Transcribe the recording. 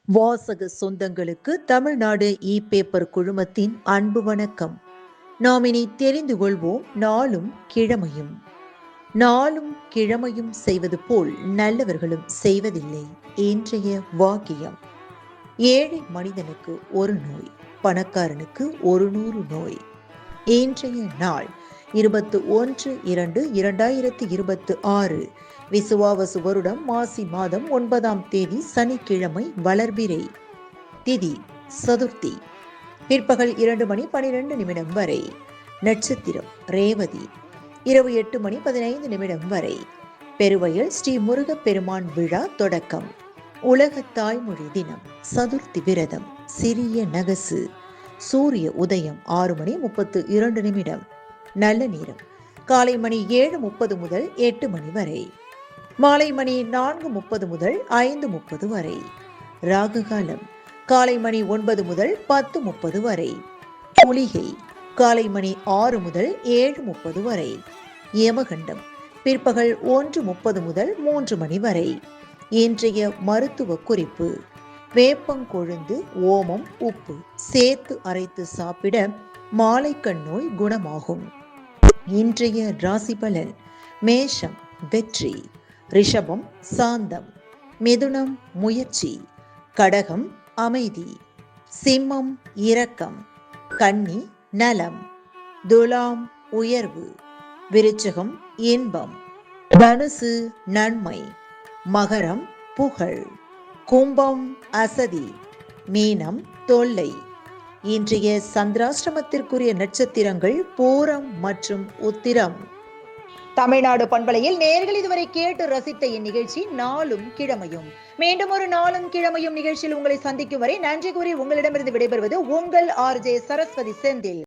வாசக சொந்தங்களுக்கு தமிழ்நாடு பேப்பர் குழுமத்தின் அன்பு வணக்கம். நாம் இனி தெரிந்து கொள்வோம் நாளும் கிழமையும். நாளும் கிழமையும் செய்வது போல் நல்லவர்களும் செய்வதில்லை. இன்றைய வாக்கியம்: ஏழை மனிதனுக்கு ஒரு நோய், பணக்காரனுக்கு 100 நோய். இன்றைய நாள் 21/2/2026 விசுவாவசு வருடம் மாசி மாதம் 9ஆம் தேதி சனிக்கிழமை. வளர்பிறை. திதி சதுர்த்தி. பிற்பகல் 2:12 வரை. நட்சத்திரம் ரேவதி. இரவு 8:15 வரை. பெருவயல் ஸ்ரீ முருகப்பெருமான் விழா தொடக்கம். உலக தாய்மொழி தினம். சதுர்த்தி விரதம். சிறிய நகசு. சூரிய உதயம் 6:32. நல்ல நேரம் காலை மணி 7:30 முதல் 8 மணி வரை. மாலை மணி 4:30 முதல் 5:30 வரை. ராகு காலம் காலை மணி 9 முதல் 10:30 வரை. குளிகை காலை மணி 6 முதல் 7:30 வரை. யமகண்டம் பிற்பகல் 1:30 முதல் 3 மணி வரை. இன்றைய மருத்துவ குறிப்பு: வேப்பங்கொழுந்து, ஓமம், உப்பு சேர்த்து அரைத்து சாப்பிட மாலைக்கண் நோய் குணமாகும். இன்றைய ராசி பலன்: மேஷம் வெற்றி, ரிஷபம் சாந்தம், மிதுனம் முயற்சி, கடகம் அமைதி, சிம்மம் இரக்கம், கன்னி நலம், துலாம் உயர்வு, விருச்சிகம் இன்பம், தனுசு நன்மை, மகரம் புகழ், கும்பம் அசதி, மீனம் தொல்லை. இன்றைய சந்திராஷ்டமத்திற்குரிய நட்சத்திரங்கள் பூரம் மற்றும் உத்திரம். தமிழ்நாடு பண்பலையில் நேயர்கள் இதுவரை கேட்டு ரசித்த இந்நிகழ்ச்சி நாளும் கிழமையும். மீண்டும் ஒரு நாளும் கிழமையும் நிகழ்ச்சியில் உங்களை சந்திக்கும் வரை நன்றி கூறி உங்களிடமிருந்து விடைபெறுவது உங்கள் RJ சரஸ்வதி செந்தில்.